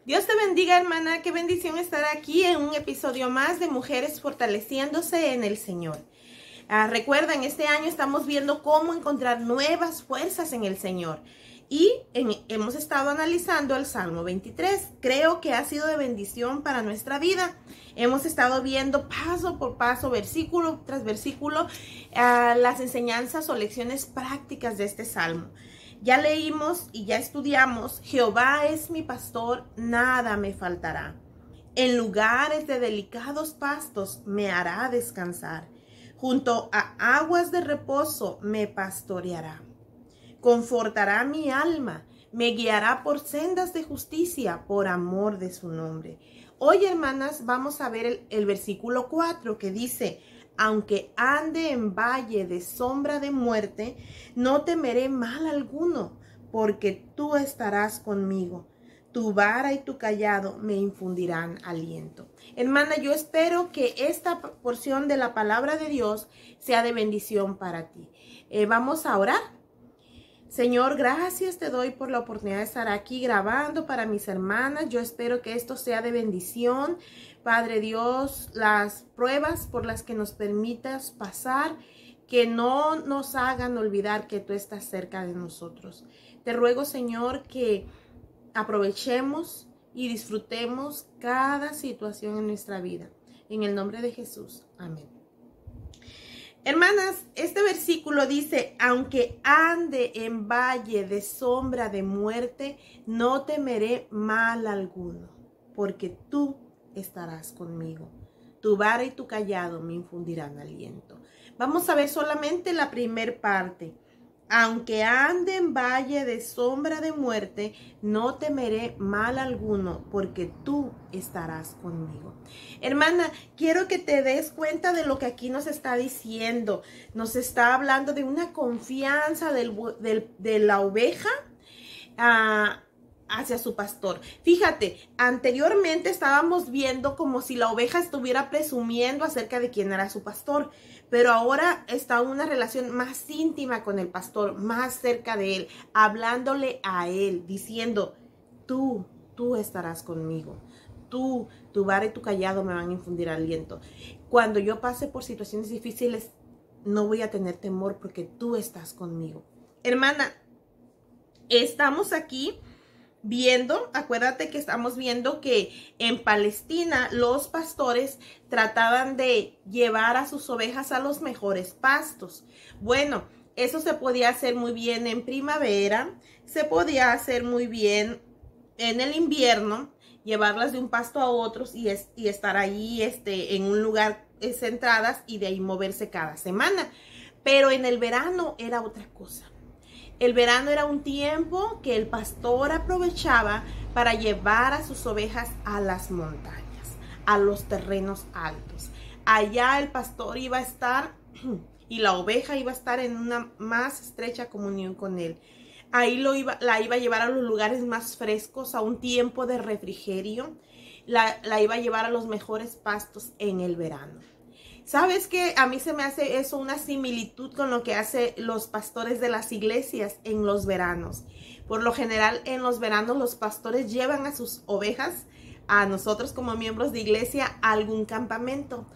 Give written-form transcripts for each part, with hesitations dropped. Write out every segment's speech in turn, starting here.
Dios te bendiga, hermana. Qué bendición estar aquí en un episodio más de Mujeres Fortaleciéndose en el Señor. Recuerden, este año estamos viendo cómo encontrar nuevas fuerzas en el Señor. Y hemos estado analizando el Salmo 23. Creo que ha sido de bendición para nuestra vida. Hemos estado viendo paso por paso, versículo tras versículo, las enseñanzas o lecciones prácticas de este Salmo. Ya leímos y ya estudiamos: Jehová es mi pastor, nada me faltará. En lugares de delicados pastos me hará descansar. Junto a aguas de reposo me pastoreará. Confortará mi alma, me guiará por sendas de justicia por amor de su nombre. Hoy, hermanas, vamos a ver el versículo 4 que dice: aunque ande en valle de sombra de muerte, no temeré mal alguno, porque tú estarás conmigo. Tu vara y tu cayado me infundirán aliento. Hermana, yo espero que esta porción de la palabra de Dios sea de bendición para ti. Vamos a orar. Señor, gracias te doy por la oportunidad de estar aquí grabando para mis hermanas. Yo espero que esto sea de bendición. Padre Dios, las pruebas por las que nos permitas pasar, que no nos hagan olvidar que tú estás cerca de nosotros. Te ruego, Señor, que aprovechemos y disfrutemos cada situación en nuestra vida. En el nombre de Jesús. Amén. Hermanas, este versículo dice: aunque ande en valle de sombra de muerte, no temeré mal alguno, porque tú estarás conmigo. Tu vara y tu cayado me infundirán aliento. Vamos a ver solamente la primera parte. Aunque ande en valle de sombra de muerte, no temeré mal alguno, porque tú estarás conmigo. Hermana, quiero que te des cuenta de lo que aquí nos está diciendo. Nos está hablando de una confianza de la oveja hacia su pastor. Fíjate, anteriormente estábamos viendo como si la oveja estuviera presumiendo acerca de quién era su pastor, pero ahora está en una relación más íntima con el pastor, más cerca de él, hablándole a él, diciendo: tú estarás conmigo. Tu vara y tu cayado me van a infundir aliento. Cuando yo pase por situaciones difíciles, no voy a tener temor, porque tú estás conmigo. Hermana, estamos aquí viendo, acuérdate que estamos viendo que en Palestina los pastores trataban de llevar a sus ovejas a los mejores pastos. Bueno, eso se podía hacer muy bien en primavera, se podía hacer muy bien en el invierno, llevarlas de un pasto a otros y estar ahí en un lugar centradas y de ahí moverse cada semana. Pero en el verano era otra cosa. El verano era un tiempo que el pastor aprovechaba para llevar a sus ovejas a las montañas, a los terrenos altos. Allá el pastor iba a estar y la oveja iba a estar en una más estrecha comunión con él. Ahí la iba a llevar a los lugares más frescos, a un tiempo de refrigerio. La iba a llevar a los mejores pastos en el verano. ¿Sabes qué? A mí se me hace eso una similitud con lo que hacen los pastores de las iglesias en los veranos. Por lo general, en los veranos los pastores llevan a sus ovejas, a nosotros como miembros de iglesia, a algún campamento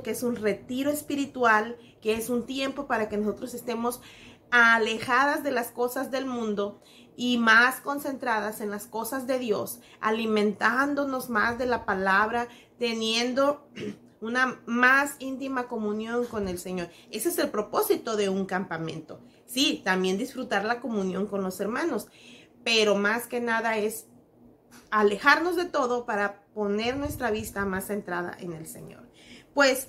que es un retiro espiritual, que es un tiempo para que nosotros estemos alejadas de las cosas del mundo y más concentradas en las cosas de Dios, alimentándonos más de la palabra, teniendo una más íntima comunión con el Señor. Ese es el propósito de un campamento. Sí, también disfrutar la comunión con los hermanos, pero más que nada es alejarnos de todo para poner nuestra vista más centrada en el Señor. Pues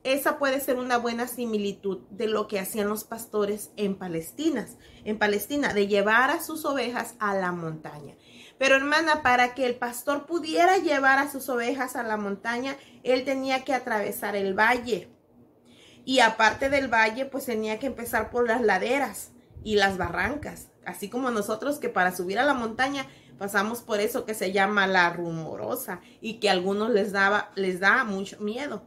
esa puede ser una buena similitud de lo que hacían los pastores en Palestina, de llevar a sus ovejas a la montaña. Pero hermana, para que el pastor pudiera llevar a sus ovejas a la montaña, él tenía que atravesar el valle. Y aparte del valle, pues tenía que empezar por las laderas y las barrancas. Así como nosotros, que para subir a la montaña pasamos por eso que se llama la Rumorosa y que a algunos les da mucho miedo.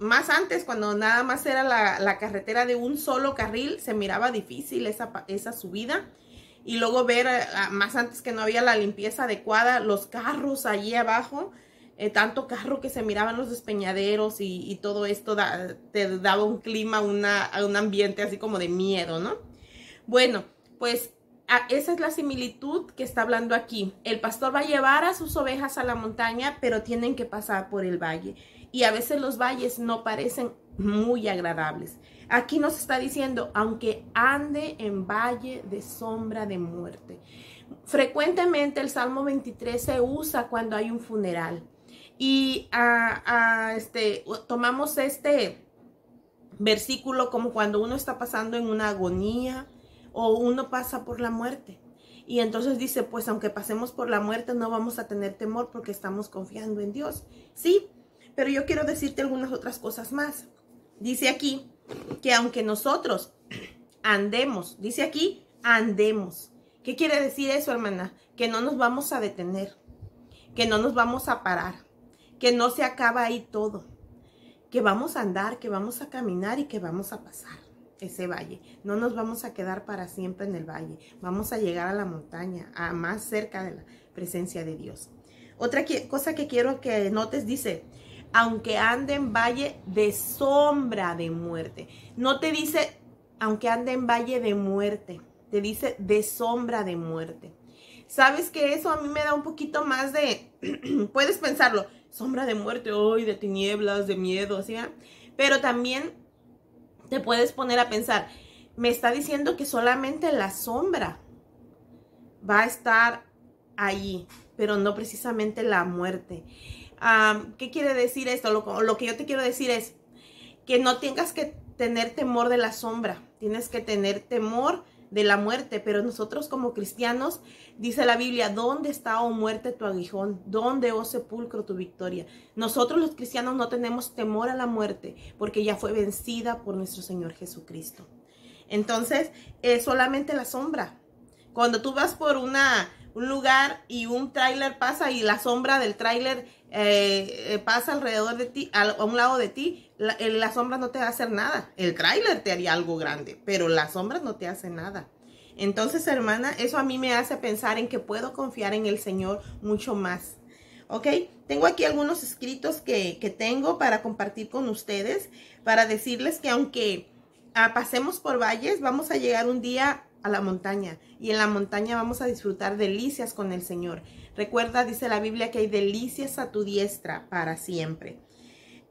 Más antes, cuando nada más era la carretera de un solo carril, se miraba difícil esa subida. y luego ver, más antes que no había la limpieza adecuada, los carros allí abajo, tanto carro que se miraban los despeñaderos y todo esto te daba un clima, un ambiente así como de miedo, ¿no? Bueno, pues esa es la similitud que está hablando aquí. El pastor va a llevar a sus ovejas a la montaña, pero tienen que pasar por el valle. Y a veces los valles no parecen muy agradables. Aquí nos está diciendo, aunque ande en valle de sombra de muerte. Frecuentemente el Salmo 23 se usa cuando hay un funeral. Y tomamos este versículo como cuando uno está pasando en una agonía o uno pasa por la muerte. Y entonces dice, pues aunque pasemos por la muerte no vamos a tener temor porque estamos confiando en Dios. Sí, pero yo quiero decirte algunas otras cosas más. Dice aquí que aunque nosotros andemos, dice aquí, andemos. ¿Qué quiere decir eso, hermana? Que no nos vamos a detener, que no nos vamos a parar, que no se acaba ahí todo, que vamos a andar, que vamos a caminar y que vamos a pasar ese valle. No nos vamos a quedar para siempre en el valle. Vamos a llegar a la montaña, a más cerca de la presencia de Dios. Otra cosa que quiero que notes dice, aunque ande en valle de sombra de muerte. No te dice, aunque ande en valle de muerte. Te dice de sombra de muerte. ¿Sabes que eso a mí me da un poquito más de, puedes pensarlo, sombra de muerte, hoy de tinieblas, de miedo, ¿sí? Pero también te puedes poner a pensar, me está diciendo que solamente la sombra va a estar allí, pero no precisamente la muerte. ¿Qué quiere decir esto? Lo que yo te quiero decir es que no tengas que tener temor de la sombra, tienes que tener temor de la muerte, pero nosotros como cristianos, dice la Biblia, ¿dónde está, oh muerte, tu aguijón? ¿Dónde, oh sepulcro, tu victoria? Nosotros los cristianos no tenemos temor a la muerte, porque ya fue vencida por nuestro Señor Jesucristo. Entonces, es solamente la sombra. Cuando tú vas por un lugar y un tráiler pasa y la sombra del tráiler pasa alrededor de ti, a un lado de ti, la sombra no te va a hacer nada. El tráiler te haría algo grande, pero la sombra no te hace nada. Entonces, hermana, eso a mí me hace pensar en que puedo confiar en el Señor mucho más. ¿Ok? Tengo aquí algunos escritos que tengo para compartir con ustedes, para decirles que aunque pasemos por valles, vamos a llegar un día a la montaña, y en la montaña vamos a disfrutar delicias con el Señor. Recuerda, dice la Biblia, que hay delicias a tu diestra para siempre.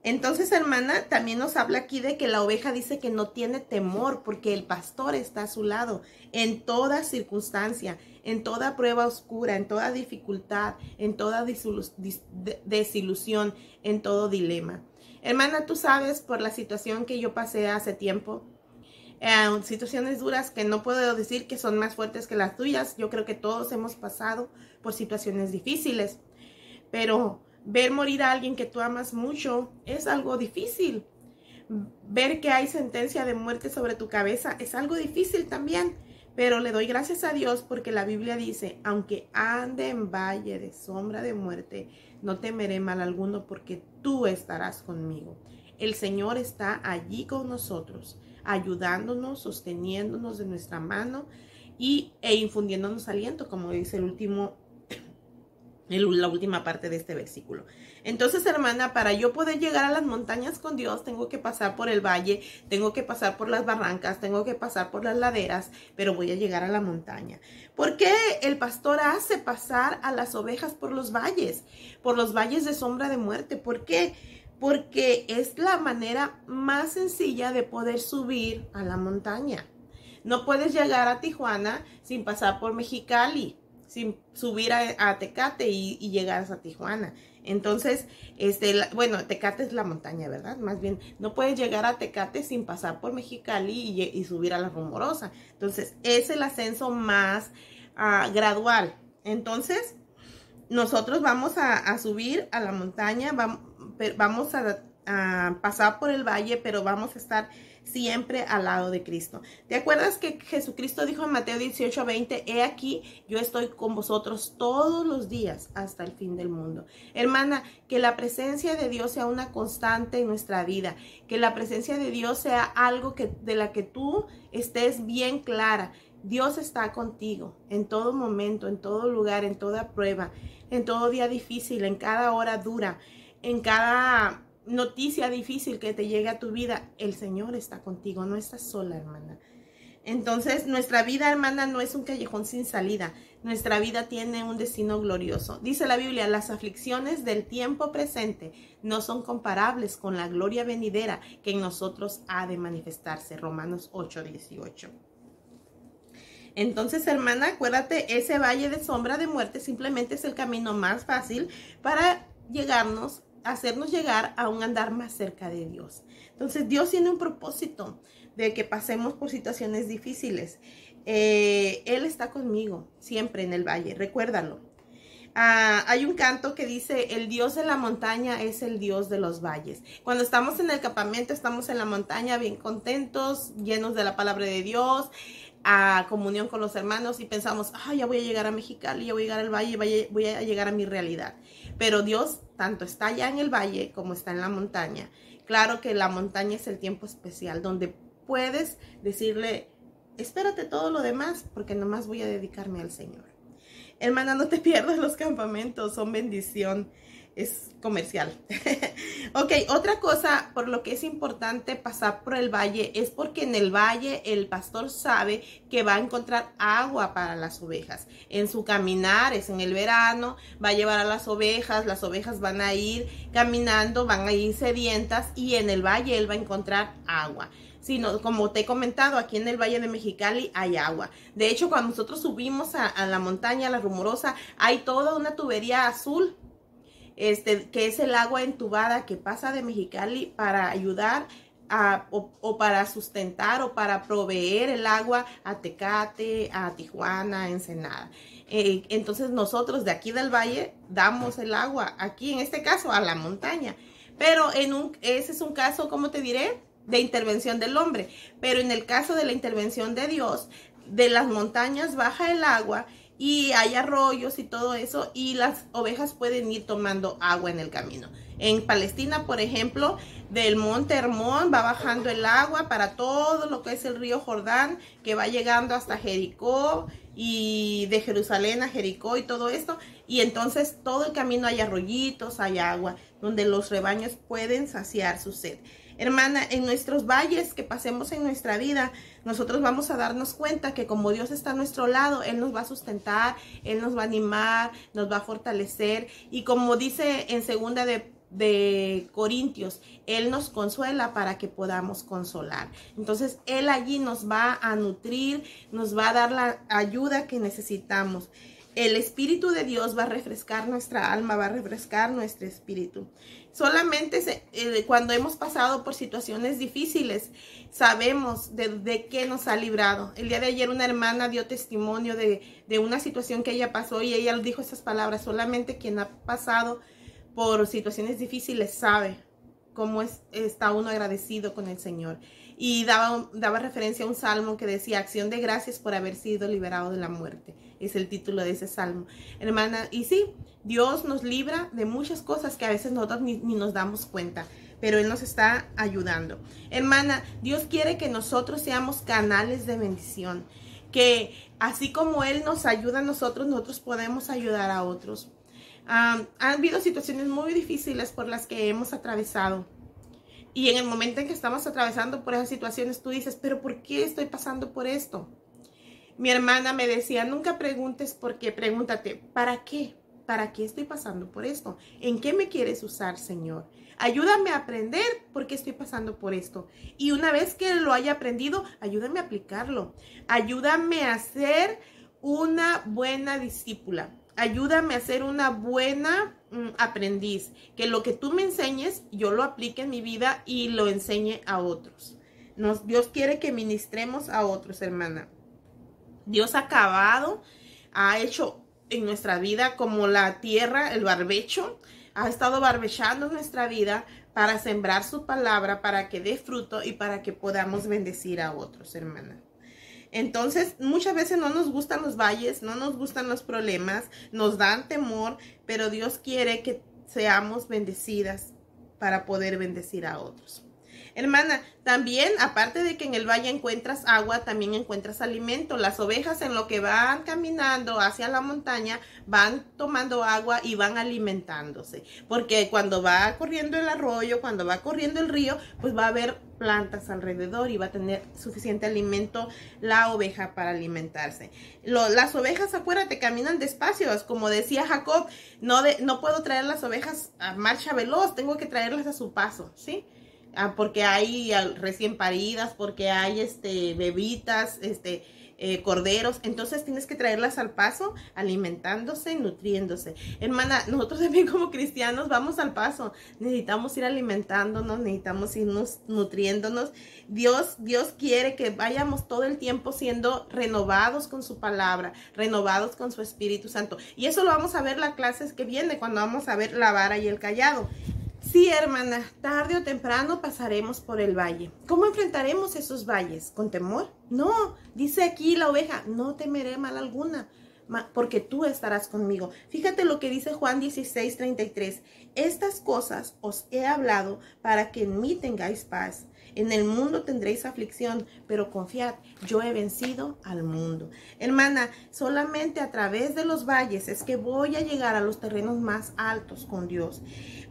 Entonces, hermana, también nos habla aquí de que la oveja dice que no tiene temor porque el pastor está a su lado en toda circunstancia, en toda prueba oscura, en toda dificultad, en toda desilusión, en todo dilema. Hermana, tú sabes por la situación que yo pasé hace tiempo, situaciones duras que no puedo decir que son más fuertes que las tuyas. Yo creo que todos hemos pasado por situaciones difíciles, pero ver morir a alguien que tú amas mucho es algo difícil. Ver que hay sentencia de muerte sobre tu cabeza es algo difícil también, pero le doy gracias a Dios porque la Biblia dice, aunque ande en valle de sombra de muerte, no temeré mal alguno porque tú estarás conmigo. El Señor está allí con nosotros, ayudándonos, sosteniéndonos de nuestra mano e infundiéndonos aliento, como dice la última parte de este versículo. Entonces, hermana, para yo poder llegar a las montañas con Dios, tengo que pasar por el valle, tengo que pasar por las barrancas, tengo que pasar por las laderas, pero voy a llegar a la montaña. ¿Por qué el pastor hace pasar a las ovejas por los valles de sombra de muerte? ¿Por qué? Porque es la manera más sencilla de poder subir a la montaña. No puedes llegar a Tijuana sin pasar por Mexicali, sin subir a Tecate y llegar a Tijuana. Entonces, Tecate es la montaña, ¿verdad? Más bien, no puedes llegar a Tecate sin pasar por Mexicali y subir a la Rumorosa. Entonces, es el ascenso más gradual. Entonces, nosotros vamos a subir a la montaña, vamos a pasar por el valle, pero vamos a estar siempre al lado de Cristo. ¿Te acuerdas que Jesucristo dijo en Mateo 18:20, he aquí, yo estoy con vosotros todos los días hasta el fin del mundo? Hermana, que la presencia de Dios sea una constante en nuestra vida, que la presencia de Dios sea algo de la que tú estés bien clara. Dios está contigo en todo momento, en todo lugar, en toda prueba, en todo día difícil, en cada hora dura, en cada noticia difícil que te llega a tu vida. El Señor está contigo, no estás sola, hermana. Entonces, nuestra vida, hermana, no es un callejón sin salida. Nuestra vida tiene un destino glorioso. Dice la Biblia, las aflicciones del tiempo presente no son comparables con la gloria venidera que en nosotros ha de manifestarse. Romanos 8:18. Entonces, hermana, acuérdate, ese valle de sombra de muerte simplemente es el camino más fácil para hacernos llegar a un andar más cerca de Dios. Entonces, Dios tiene un propósito de que pasemos por situaciones difíciles. Él está conmigo siempre en el valle, recuérdalo. Hay un canto que dice, el Dios de la montaña es el Dios de los valles. Cuando estamos en el campamento, estamos en la montaña bien contentos, llenos de la palabra de Dios, a comunión con los hermanos, y pensamos, ya voy a llegar a Mexicali, ya voy a llegar al valle, voy a llegar a mi realidad. Pero Dios tanto está allá en el valle como está en la montaña. Claro que la montaña es el tiempo especial donde puedes decirle, espérate todo lo demás porque nomás voy a dedicarme al Señor. Hermana, no te pierdas los campamentos, son bendición. Es comercial. Ok, otra cosa por lo que es importante pasar por el valle es porque en el valle el pastor sabe que va a encontrar agua para las ovejas. En su caminar, es en el verano, va a llevar a las ovejas van a ir caminando, van a ir sedientas, y en el valle él va a encontrar agua. Sino, como te he comentado, aquí en el Valle de Mexicali hay agua. De hecho, cuando nosotros subimos a la montaña, a la Rumorosa, hay toda una tubería azul, que es el agua entubada que pasa de Mexicali para ayudar o para sustentar o para proveer el agua a Tecate, a Tijuana, a Ensenada. Entonces nosotros de aquí del valle damos el agua, aquí en este caso a la montaña. Pero ese es un caso, ¿cómo te diré?, de intervención del hombre. Pero en el caso de la intervención de Dios, de las montañas baja el agua y hay arroyos y todo eso, y las ovejas pueden ir tomando agua en el camino. En Palestina, por ejemplo, del monte Hermón va bajando el agua para todo lo que es el río Jordán, que va llegando hasta Jericó, y de Jerusalén a Jericó y todo esto. Y entonces todo el camino hay arroyitos, hay agua, donde los rebaños pueden saciar su sed. Hermana, en nuestros valles que pasemos en nuestra vida, nosotros vamos a darnos cuenta que como Dios está a nuestro lado, Él nos va a sustentar, Él nos va a animar, nos va a fortalecer. Y como dice en segunda de Corintios, Él nos consuela para que podamos consolar. Entonces, Él allí nos va a nutrir, nos va a dar la ayuda que necesitamos. El Espíritu de Dios va a refrescar nuestra alma, va a refrescar nuestro espíritu. Solamente cuando hemos pasado por situaciones difíciles, sabemos de qué nos ha librado. El día de ayer una hermana dio testimonio de una situación que ella pasó, y ella dijo esas palabras: solamente quien ha pasado por situaciones difíciles sabe cómo está uno agradecido con el Señor. Y daba referencia a un salmo que decía: acción de gracias por haber sido liberado de la muerte. Es el título de ese salmo, hermana. Y sí, Dios nos libra de muchas cosas que a veces nosotros ni nos damos cuenta, pero Él nos está ayudando. Hermana, Dios quiere que nosotros seamos canales de bendición, que así como Él nos ayuda a nosotros podemos ayudar a otros. Han habido situaciones muy difíciles por las que hemos atravesado. Y en el momento en que estamos atravesando por esas situaciones, tú dices: ¿pero por qué estoy pasando por esto? Mi hermana me decía: nunca preguntes por qué, pregúntate, ¿para qué? ¿Para qué estoy pasando por esto? ¿En qué me quieres usar, Señor? Ayúdame a aprender por qué estoy pasando por esto. Y una vez que lo haya aprendido, ayúdame a aplicarlo. Ayúdame a ser una buena discípula. Ayúdame a ser una buena aprendiz. Que lo que tú me enseñes, yo lo aplique en mi vida y lo enseñe a otros. Dios quiere que ministremos a otros, hermana. Dios ha hecho en nuestra vida como la tierra, el barbecho, ha estado barbechando nuestra vida para sembrar su palabra, para que dé fruto y para que podamos bendecir a otros, hermana. Entonces, muchas veces no nos gustan los valles, no nos gustan los problemas, nos dan temor, pero Dios quiere que seamos bendecidas para poder bendecir a otros. Hermana, también, aparte de que en el valle encuentras agua, también encuentras alimento. Las ovejas en lo que van caminando hacia la montaña, van tomando agua y van alimentándose. Porque cuando va corriendo el arroyo, cuando va corriendo el río, pues va a haber plantas alrededor y va a tener suficiente alimento la oveja para alimentarse. Las ovejas, acuérdate, caminan despacio. Como decía Jacob, no puedo traer las ovejas a marcha veloz, tengo que traerlas a su paso, ¿sí? Porque hay recién paridas, porque hay bebitas, corderos, entonces tienes que traerlas al paso, alimentándose, nutriéndose. Hermana, nosotros también como cristianos vamos al paso, necesitamos ir alimentándonos, necesitamos irnos nutriéndonos. Dios quiere que vayamos todo el tiempo siendo renovados con su palabra, renovados con su Espíritu Santo, y eso lo vamos a ver la clase que viene, cuando vamos a ver la vara y el cayado. Sí, hermana, tarde o temprano pasaremos por el valle. ¿Cómo enfrentaremos esos valles? ¿Con temor? No, dice aquí la oveja, no temeré mal alguna, porque tú estarás conmigo. Fíjate lo que dice Juan 16:33. Estas cosas os he hablado para que en mí tengáis paz. En el mundo tendréis aflicción, pero confiad, yo he vencido al mundo. Hermana, solamente a través de los valles es que voy a llegar a los terrenos más altos con Dios.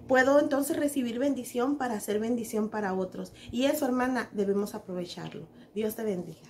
Puedo entonces recibir bendición para hacer bendición para otros. Y eso, hermana, debemos aprovecharlo. Dios te bendiga.